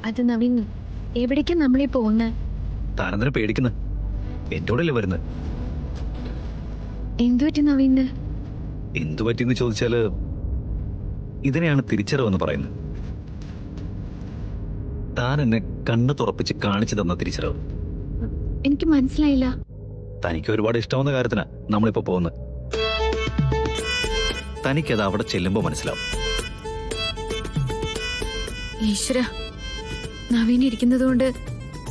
അത് നവീൻ, എവിടേക്കാ നമ്മളീ പോകുന്നത്? താനെന്തിനാ പേടിക്കുന്നത്? എന്റെ കൂടെയല്ലേ വരുന്നത്. എന്തു പറ്റി നവീന്? എന്തു പറ്റിയെന്ന് ചോദിച്ചാല് ഇതിനെയാണ് തിരിച്ചറിവെന്ന് പറയുന്നത്. താൻ എന്നെ കണ്ണ് തുറപ്പിച്ച് കാണിച്ചു തന്ന തിരിച്ചറിവ്. എനിക്ക് മനസ്സിലായില്ല. തനിക്ക് ഒരുപാട് ഇഷ്ടമെന്ന കാര്യത്തിനാ നമ്മളിപ്പോ പോകുന്നത്. തനിക്കത് അവിടെ ചെല്ലുമ്പോ മനസ്സിലാവും. ഈശ്വര, നവീൻ ഇരിക്കുന്നത് കൊണ്ട്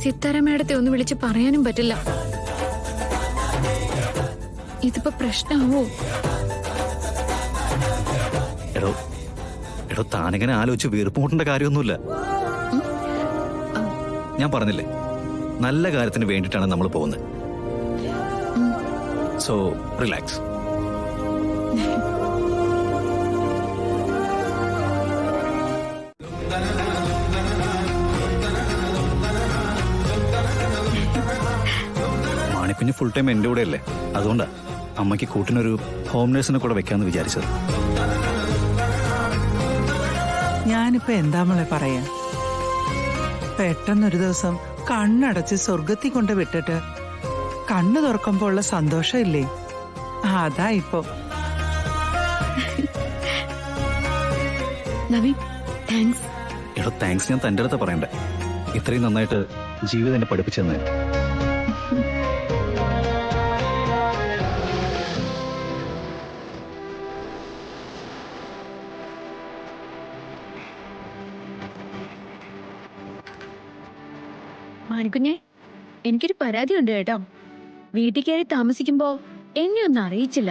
സിത്താര മേഡത്തെ ഒന്ന് വിളിച്ച് പറയാനും പറ്റില്ല. ഇതിപ്പോ പ്രശ്നമാവോ? എടോ എടോ താനിങ്ങനെ ആലോചിച്ച് വീർപ്പ് മുട്ടേണ്ട കാര്യമൊന്നുമില്ല. ഞാൻ പറഞ്ഞില്ലേ, നല്ല കാര്യത്തിന് വേണ്ടിയിട്ടാണ് നമ്മൾ പോകുന്നത്. So relax. Manikunju full time എൻ്റെ കൂടെ അല്ലേ, അതുകൊണ്ടാ അമ്മയ്ക്ക് കൂട്ടിനൊരു ഹോം നേഴ്സിനെ കൂടെ വെക്കാന്ന് വിചാരിച്ചത്. ഞാനിപ്പോ എന്താ മോളെ പറയാ, പെട്ടെന്നൊരു ദിവസം കണ്ണടച്ച് സ്വർഗത്തിൽ കൊണ്ട് വിട്ടിട്ട് കണ്ണു തുറക്കുമ്പോ ഉള്ള സന്തോഷമില്ലേ, അതാ ഇപ്പൊ. നവീൻ, താങ്ക്സ്. എടോ താങ്ക്സ് ഞാൻ തൻ്റെ അടുത്ത് പറയണ്ടേ, ഇത്രയും നന്നായിട്ട് ജീവിതം എന്നെ പഠിപ്പിച്ചെന്ന്. മാണിക്കുഞ്ഞെ, എനിക്കൊരു പരാതി ഉണ്ട് കേട്ടോ. വീട്ടിൽ കയറി താമസിക്കുമ്പോ എന്നെ ഒന്നും അറിയിച്ചില്ല.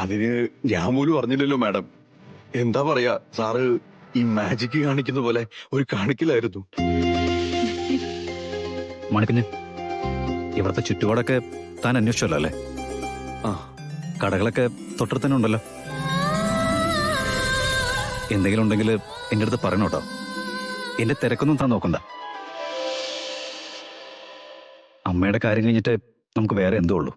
അതിന് ഞാൻ പോലും അറിഞ്ഞില്ലല്ലോ മാഡം. എന്താ പറയാ, സാറ് ഈ മാജിക് കാണിക്കുന്ന പോലെ ഒരു കാണിക്കലായിരുന്നു. മാണിക്കുഞ്ഞ്, ഇവിടുത്തെ ചുറ്റുപാടൊക്കെ താൻ അന്വേഷിച്ചല്ലോ അല്ലേ? ആ, കടകളൊക്കെ തൊട്ടടുത്ത് തന്നെ ഉണ്ടല്ലോ. എന്തെങ്കിലും ഉണ്ടെങ്കിൽ എൻ്റെ അടുത്ത് പറയണം കേട്ടോ. എന്റെ തിരക്കൊന്നും താൻ നോക്കണ്ട. അമ്മയുടെ കാര്യം കഴിഞ്ഞിട്ട് നമുക്ക് വേറെ എന്തോ ഉള്ളൂ.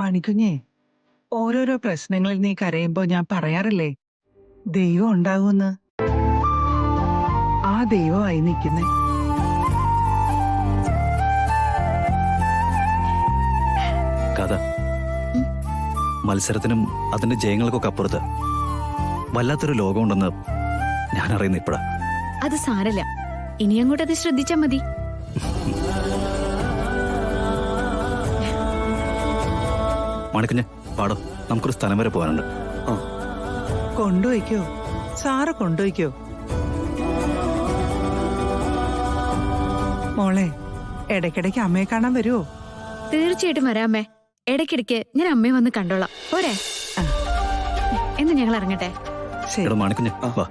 മണിക്കുഞ്ഞേ, ഓരോരോ പ്രശ്നങ്ങളിൽ നീ കരയുമ്പോ ഞാൻ പറയാറില്ലേ, ദൈവം ഉണ്ടാകുമെന്ന്. ആ ദൈവമായി നിൽക്കുന്നേ. കഥ മത്സരത്തിനും അതിന്റെ ജയങ്ങൾക്കൊക്കെ അപ്പുറത്ത് വല്ലാത്തൊരു ലോകമുണ്ടെന്ന് ഞാൻ അറിയുന്ന ഇപ്പഴാ. അത് സാരല്ല, ഇനി അങ്ങോട്ട് അത് ശ്രദ്ധിച്ചാ മതി. മണിക്കുഞ്ഞ് പാടോ, നമുക്കൊരു സ്ഥലം വരെ പോകാനുണ്ട്. കൊണ്ടുപോയിക്കോ, സാറ് കൊണ്ടുപോയിക്കോ. മോളെ, ഇടയ്ക്കിടയ്ക്ക് അമ്മയെ കാണാൻ വരുമോ? തീർച്ചയായിട്ടും വരാമേ. ഇടയ്ക്കിടയ്ക്ക് ഞാൻ അമ്മയെ വന്ന് കണ്ടോളാം, പോരെ? എന്ന് ഞങ്ങൾ ഇറങ്ങട്ടെ. ശരി മാണിക്കുഞ്ഞ് വാ.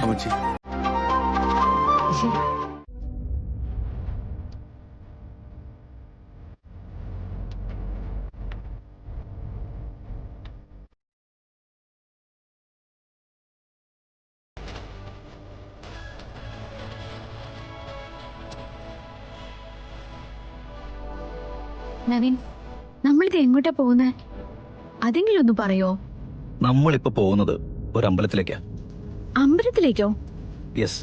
അമ്മച്ചി. നവീൻ, നമ്മളിത് എങ്ങോട്ടാ പോകുന്നേ? അതെങ്കിലും ഒന്ന് പറയോ? നമ്മളിപ്പോ പോകുന്നത് ഒരു അമ്പലത്തിലേക്കാ. അമ്പലത്തിലേക്കോ? യെസ്.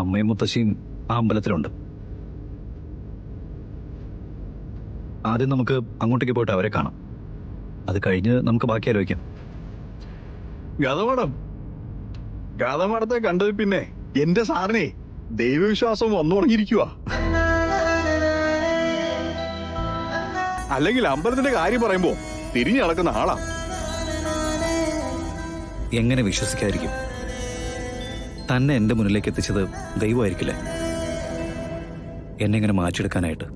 അമ്മയും മുത്തശ്ശിയും ആ അമ്പലത്തിലുണ്ട്. ആദ്യം നമുക്ക് അങ്ങോട്ടേക്ക് പോയിട്ട് അവരെ കാണാം. അത് കഴിഞ്ഞ് നമുക്ക് ബാക്കി ആലോചിക്കാം. ഗാഥ മാഡത്തെ കണ്ടത് പിന്നെ എന്റെ സാറിനെ ദൈവവിശ്വാസം വന്നു തുടങ്ങിയിരിക്കുക. അല്ലെങ്കിൽ അമ്പലത്തിന്റെ കാര്യം പറയുമ്പോ തിരിഞ്ഞു നടക്കുന്ന ആളാ. എങ്ങനെ വിശ്വസിക്കാതിരിക്കും? തന്നെ എന്റെ മുന്നിലേക്ക് എത്തിച്ചത് ദൈവമായിരിക്കില്ലേ? എന്നെ ഇങ്ങനെ മാറ്റിയെടുക്കാനായിട്ട്.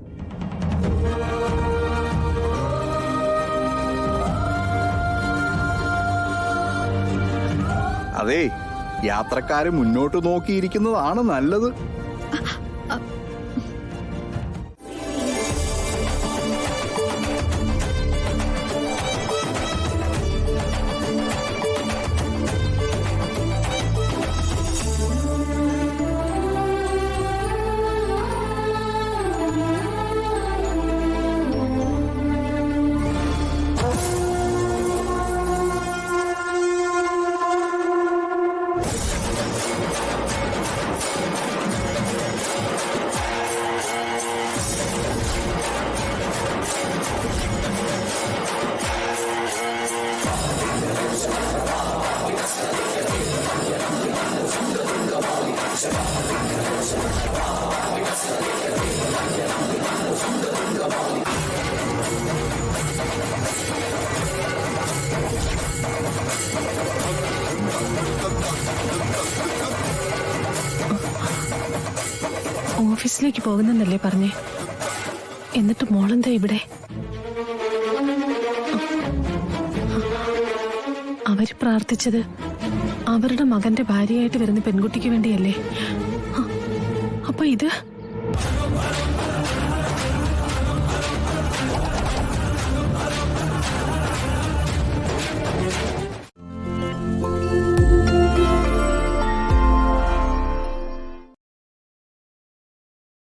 അതെ, യാത്രക്കാര് മുന്നോട്ട് നോക്കിയിരിക്കുന്നതാണ് നല്ലത്. ഓഫീസിലേക്ക് പോകുന്നെന്നല്ലേ പറഞ്ഞേ? എന്നിട്ട് മോളെന്താ ഇവിടെ? അവര് പ്രാർത്ഥിച്ചത് അവരുടെ മകന്റെ ഭാര്യയായിട്ട് വരുന്ന പെൺകുട്ടിക്ക് വേണ്ടിയല്ലേ? അപ്പൊ ഇത്